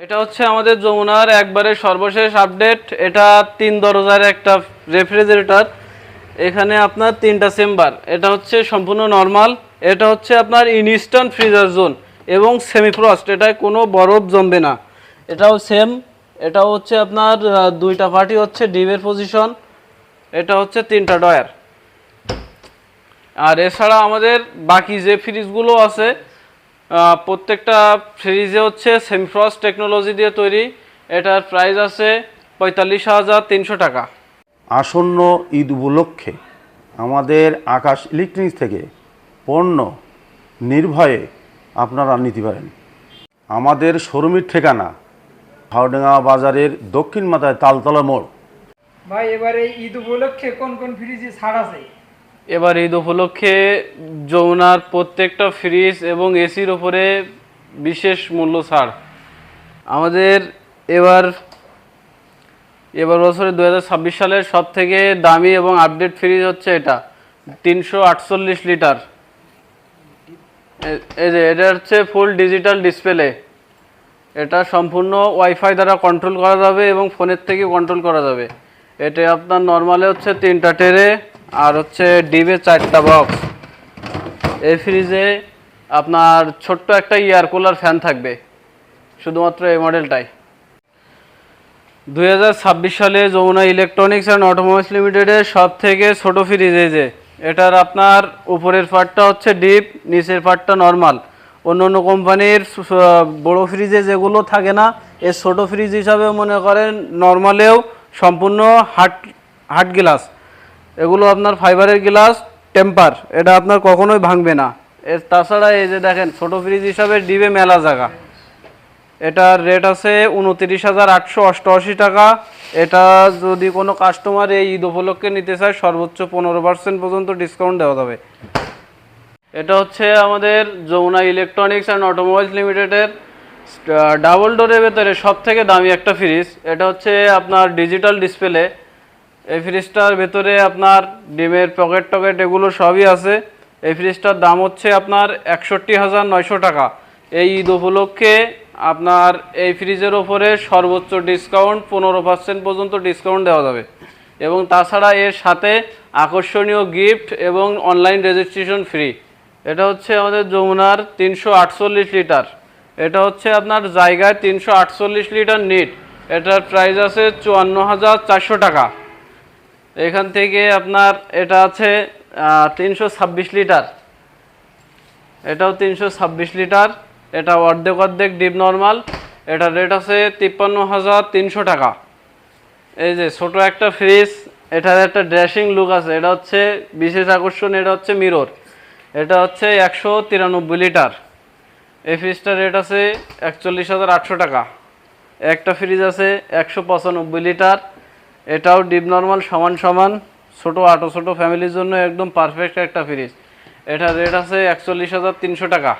এটা হচ্ছে আমাদের যমুনার একবারে সর্বশেষ আপডেট। এটা 3 দরজার একটা রেফ্রিজারেটর। এখানে আপনার 3টা চেম্বার। এটা হচ্ছে সম্পূর্ণ নর্মাল। এটা হচ্ছে আপনার ইনস্ট্যান্ট ফ্রিজার জোন এবং সেমি ফ্রস্ট, এটায় কোনো বরফ জমবে না। এটাও সেম, এটাও হচ্ছে আপনার 2টা পার্টি হচ্ছে ডিপের পজিশন। এটা হচ্ছে 3টা ডয়ার। আর এছাড়া আমাদের বাকি যে ফ্রিজগুলো আছে প্রত্যেকটা ফ্রিজে হচ্ছে সেমি ফ্রস্ট টেকনোলজি দিয়ে তৈরি। এটার প্রাইস আছে 45,300 টাকা। আসন্ন ঈদ উপলক্ষে আমাদের আকাশ ইলেকট্রনিক্স থেকে পণ্য নির্ভয়ে আপনারা নিতে পারেন। আমাদের শোরুমের ঠিকানা হাওড়াঙ্গা বাজারের দক্ষিণ মাথায় তালতলা মোড়। ভাই এবারে ঈদ উপলক্ষে কোন কোন ফ্রিজে ছাড় আছে? এবার ঈদ উপলক্ষে যমুনার প্রত্যেকটা ফ্রিজ এবং এসির ওপরে বিশেষ মূল্য ছাড়। আমাদের এবার বছরে 2026 সালের সব থেকে দামি এবং আপডেট ফ্রিজ হচ্ছে এটা 348 লিটার। এই যে এটা হচ্ছে ফুল ডিজিটাল ডিসপ্লে। এটা সম্পূর্ণ ওয়াইফাই দ্বারা কন্ট্রোল করা যাবে এবং ফোনের থেকে কন্ট্রোল করা যাবে। এটা আপনার নর্মালে হচ্ছে 3টা টেরে আর হচ্ছে ডিবে 4টা বক্স। এই ফ্রিজে আপনার ছোট্ট একটা এয়ার কুলার ফ্যান থাকবে, শুধুমাত্র এই মডেলটাই। 2026 সালে যমুনা ইলেকট্রনিক্স অ্যান্ড অটোমোবাইলস লিমিটেডের সব থেকে ছোটো ফ্রিজ এই যে। এটার আপনার উপরের পার্টটা হচ্ছে ডিপ, নিচের পার্টটা নর্মাল। অন্য অন্য কোম্পানির বড়ো ফ্রিজে যেগুলো থাকে না, এর ছোটো ফ্রিজ হিসাবে মনে করেন নর্মালেও সম্পূর্ণ হার্ড গ্লাস। এগুলো আপনার ফাইবারের গ্লাস, টেম্পার, এটা আপনার কখনোই ভাঙবে না। এর তাছাড়া এই যে দেখেন ছোটো ফ্রিজ হিসাবে ডিবে মেলা জায়গা। এটার রেট আছে 29,888 টাকা। এটা যদি কোনো কাস্টমার এই ঈদ উপলক্ষে নিতে চায় সর্বোচ্চ 15% পর্যন্ত ডিসকাউন্ট দেওয়া যাবে। এটা হচ্ছে আমাদের যমুনা ইলেকট্রনিক্স অ্যান্ড অটোমোবাইলস লিমিটেডের ডাবল ডোরের ভেতরে সব থেকে দামি একটা ফ্রিজ। এটা হচ্ছে আপনার ডিজিটাল ডিসপ্লে। এই ফ্রিজটার ভেতরে আপনার ডিমের পকেট টকেট এগুলো সবই আছে। এই ফ্রিজটার দাম হচ্ছে আপনার 61,900 টাকা। এই ঈদ উপলক্ষে আপনার এই ফ্রিজের ওপরে সর্বোচ্চ ডিসকাউন্ট 15% পর্যন্ত ডিসকাউন্ট দেওয়া যাবে এবং তাছাড়া এর সাথে আকর্ষণীয় গিফট এবং অনলাইন রেজিস্ট্রেশন ফ্রি। এটা হচ্ছে আমাদের যমুনার 348 লিটার। এটা হচ্ছে আপনার জায়গায় 348 লিটার নিট। এটার প্রাইস আছে 54,400 টাকা। এখান থেকে আপনার এটা আছে 326 লিটার। এটাও 326 লিটার। এটা অর্ধেক ডিপ নর্মাল। এটার রেট আছে 53,300 টাকা। এই যে ছোট একটা ফ্রিজ, এটার একটা ড্রেসিং লুক আছে। এটা হচ্ছে বিশেষ আকর্ষণ, এটা হচ্ছে মিরর। এটা হচ্ছে 193 লিটার। এই ফ্রিজটার রেট আছে 41,800 টাকা। একটা ফ্রিজ আছে 195 লিটার। এটাও ডিপ নর্মাল সমান সমান, ছোটো ছোটো ফ্যামিলির জন্য একদম পারফেক্ট একটা ফ্রিজ। এটার রেট আছে 41,300 টাকা।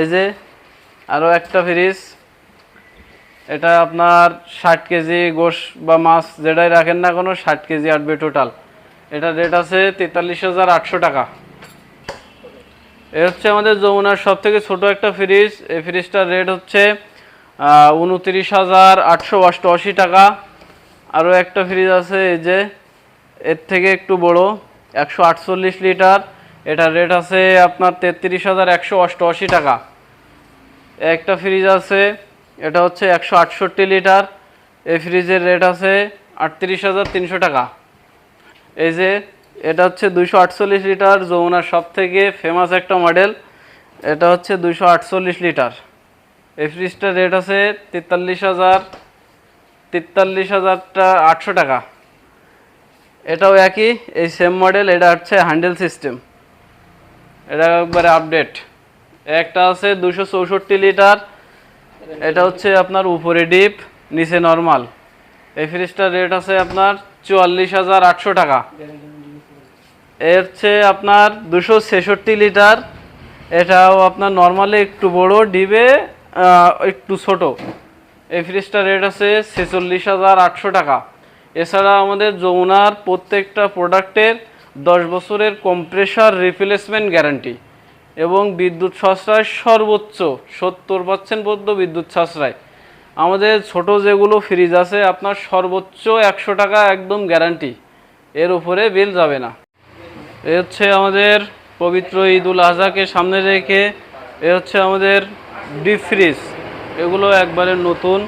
এই যে আরও একটা ফ্রিজ, এটা আপনার 60 কেজি গোশ বা মাছ যেটাই রাখেন না কোনো 60 কেজি আটবে টোটাল। এটার রেট আছে 43,800 টাকা। এ হচ্ছে আমাদের যমুনার সব থেকে ছোটো একটা ফ্রিজ। এই ফ্রিজটার রেট হচ্ছে 29,888 টাকা। আরও একটা ফ্রিজ আছে এই যে এর থেকে একটু বড়, 148 লিটার। এটার রেট আছে আপনার 33,188 টাকা। একটা ফ্রিজ আছে, এটা হচ্ছে 168 লিটার। এই ফ্রিজের রেট আছে 38,300 টাকা। এই যে এটা হচ্ছে 248 লিটার, যমুনার সব থেকে ফেমাস একটা মডেল। এটা হচ্ছে 248 লিটার। এই ফ্রিজটার রেট আছে 43,800 টাকা। এটাও একই, এই সেম মডেল। এটা হচ্ছে হ্যান্ডেল সিস্টেম, এটা একবারে আপডেট। একটা আছে 264 লিটার। এটা হচ্ছে আপনার উপরে ডিপ, নিচে নর্মাল। এই ফ্রিজটার রেট আছে আপনার 44,800 টাকা। এর হচ্ছে আপনার 266 লিটার। এটাও আপনার নর্মালি একটু বড়, ডিবে একটু ছোট। এই ফ্রিজটার রেট আছে 46,800 টাকা। এছাড়া আমাদের যমুনার প্রত্যেকটা প্রোডাক্টের 10 বছরের কম্প্রেসার রিপ্লেসমেন্ট গ্যারান্টি এবং বিদ্যুৎ সাশ্রয় সর্বোচ্চ 70% পর্যন্ত বিদ্যুৎ সাশ্রয়। আমাদের ছোট যেগুলো ফ্রিজ আছে আপনার সর্বোচ্চ 100 টাকা একদম গ্যারান্টি, এর উপরে বিল যাবে না। এ হচ্ছে আমাদের পবিত্র ঈদুল আজহাকে সামনে রেখে এ হচ্ছে আমাদের ডিপ ফ্রিজ, এগুলো একবারে নতুন,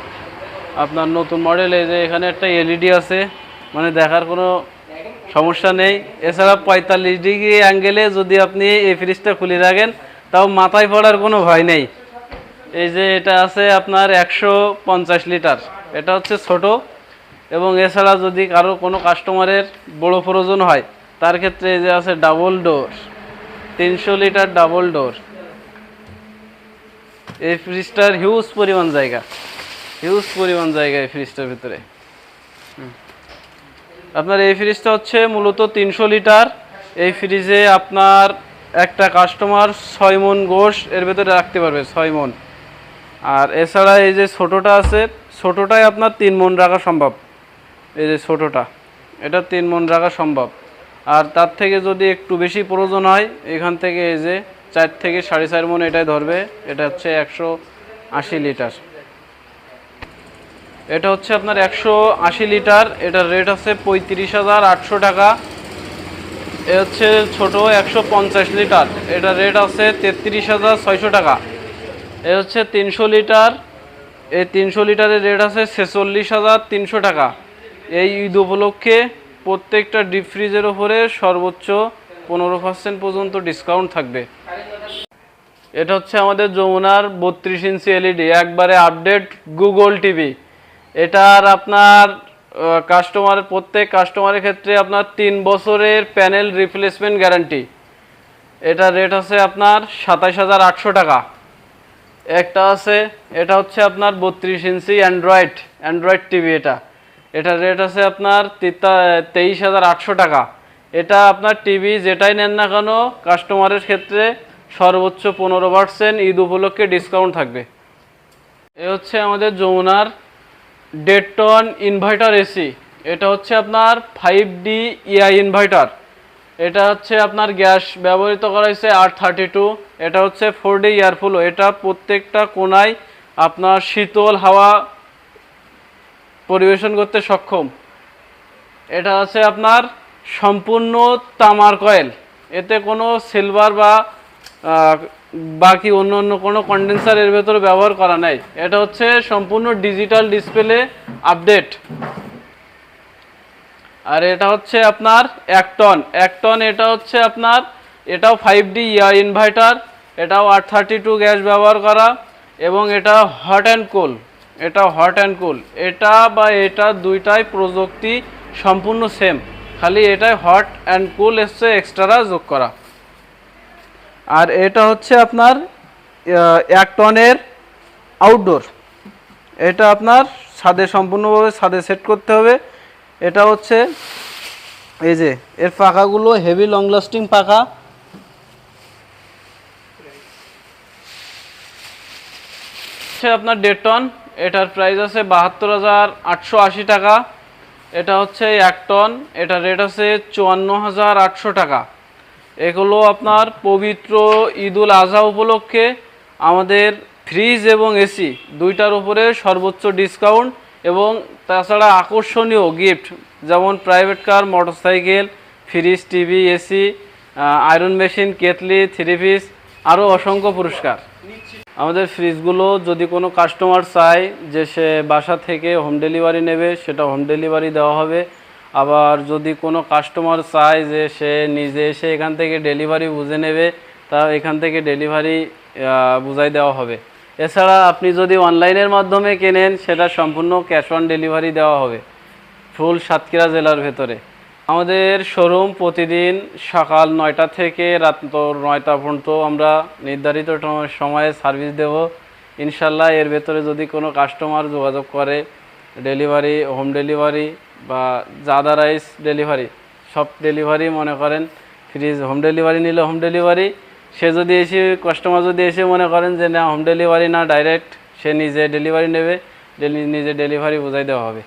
আপনার নতুন মডেল। এই যে এখানে একটা এলইডি আছে, মানে দেখার কোনো সমস্যা নেই। এছাড়া 45 ডিগ্রি অ্যাঙ্গেলে যদি আপনি এই ফ্রিজটা খুলে রাখেন তাও মাথায় পড়ার কোনো ভয় নেই। এই যে এটা আছে আপনার 150 লিটার, এটা হচ্ছে ছোট। এবং এছাড়া যদি কারো কোনো কাস্টমারের বড় প্রয়োজন হয় তার ক্ষেত্রে এই যে আছে double door, 300 litre double door. এই ফ্রিজটার হিউজ পরিমাণ জায়গা এই ফ্রিজটার ভিতরে। আপনার এই ফ্রিজটা হচ্ছে মূলত 300 লিটার। এই ফ্রিজে আপনার একটা কাস্টমার 6 মণ গোশ এর ভেতরে রাখতে পারবে, 6 মণ। আর এছাড়া এই যে ছোটোটা আছে, ছোটোটাই আপনার 3 মণ রাখা সম্ভব। এই যে ছোটোটা, এটা 3 মণ রাখা সম্ভব। আর তার থেকে যদি একটু বেশি প্রয়োজন হয়, এখান থেকে এই যে 4 থেকে 4.5 মণ এটাই ধরবে। এটা হচ্ছে 180 লিটার। এটা হচ্ছে আপনার 180 লিটার, এটার রেট আছে 35,800 টাকা। এ হচ্ছে ছোট 150 লিটার, এটার রেট আছে 33,600 টাকা। এ হচ্ছে 300 লিটার, এই 300 লিটারের রেট আছে 46,300 টাকা। এই ঈদ উপলক্ষে প্রত্যেকটা ডিপ ফ্রিজের ওপরে সর্বোচ্চ 15% পর্যন্ত ডিসকাউন্ট থাকবে। এটা হচ্ছে আমাদের যমুনার 32 ইঞ্চি এলইডি, একবারে আপডেট গুগল টিভি। এটার আপনার প্রত্যেক কাস্টমারের ক্ষেত্রে আপনার 3 বছরের প্যানেল রিপ্লেসমেন্ট গ্যারান্টি। এটার রেট আছে আপনার 27,800 টাকা। একটা আছে, এটা হচ্ছে আপনার 32 ইঞ্চি অ্যান্ড্রয়েড টিভি। এটার রেট আছে আপনার 23,800 টাকা। এটা আপনার টিভি যেটাই নেন না কেন কাস্টমারের ক্ষেত্রে সর্বোচ্চ 15% ঈদ উপলক্ষে ডিসকাউন্ট থাকবে। এ হচ্ছে আমাদের যমুনার 1.5 টন ইনভার্টার এসি। এটা হচ্ছে আপনার 5D EI ইনভার্টার। এটা হচ্ছে আপনার গ্যাস ব্যবহৃত করা হয়েছে R32। এটা হচ্ছে 4D এয়ারফ্লো। এটা প্রত্যেকটা কোণায় আপনার শীতল হাওয়া পরিবেশন করতে সক্ষম। এটা আছে আপনার সম্পূর্ণ তামার কয়েল, এতে কোনো সিলভার বা বাকি অন্য কোনো কন্ডেন্সার এর ভেতরে ব্যবহার করা নাই। এটা হচ্ছে সম্পূর্ণ ডিজিটাল ডিসপ্লে আপডেট। আর এটা হচ্ছে আপনার 1 টন। এটা হচ্ছে আপনার, এটাও 5D EI ইনভার্টার, এটাও R32 গ্যাস ব্যবহার করা, এবং এটা হট অ্যান্ড কুল। এটা দুইটাই প্রযুক্তি সম্পূর্ণ সেম, খালি এটাই হট অ্যান্ড কুল এসছে এক্সট্রা যোগ করা। আর এটা হচ্ছে আপনার 1 টনের আউটডোর। এটা আপনার সম্পূর্ণভাবে ছাদে সেট করতে হবে। এটা হচ্ছে এই যে এর পাখাগুলো হেভি লং লাস্টিং পাখা। হচ্ছে আপনার 1.5 টন, এটার প্রাইস আছে 72,880 টাকা। এটা হচ্ছে 1 টন, এটার রেট আছে 54,800 টাকা। এগুলো আপনার পবিত্র ঈদুল আজহা উপলক্ষে আমাদের ফ্রিজ এবং এসি দুইটার উপরে সর্বোচ্চ ডিসকাউন্ট, এবং তাছাড়া আকর্ষণীয় গিফট যেমন private car, motorcycle, fridge, TV, AC, iron machine, kettle, 3 piece, আরও অসংখ্য পুরস্কার। আমাদের ফ্রিজগুলো যদি কোনো কাস্টমার চায় যে সে বাসা থেকে হোম ডেলিভারি নেবে, সেটা হোম ডেলিভারি দেওয়া হবে। আবার যদি কোনো কাস্টমার চায় যে সে নিজে এসে এখান থেকে ডেলিভারি বুঝে নেবে, তা এখান থেকে ডেলিভারি বুঝাই দেওয়া হবে। এছাড়া আপনি যদি অনলাইনের মাধ্যমে কেনেন সেটা সম্পূর্ণ ক্যাশ অন ডেলিভারি দেওয়া হবে ফুল সাতক্ষীরা জেলার ভেতরে। আমাদের শোরুম প্রতিদিন সকাল 9টা থেকে রাত 9টা পর্যন্ত আমরা নির্ধারিত সময়ে সার্ভিস দেব ইনশাল্লাহ। এর ভেতরে যদি কোনো কাস্টমার যোগাযোগ করে ডেলিভারি, হোম ডেলিভারি বা জাদা রাইস ডেলিভারি, সব ডেলিভারি মনে করেন, ফ্রিজ হোম ডেলিভারি নিলে হোম ডেলিভারি, সে যদি এসে কাস্টমার যদি এসে মনে করেন যে না হোম ডেলিভারি না, ডাইরেক্ট সে নিজে ডেলিভারি নেবে, নিজে ডেলিভারি বুঝাই দেওয়া হবে।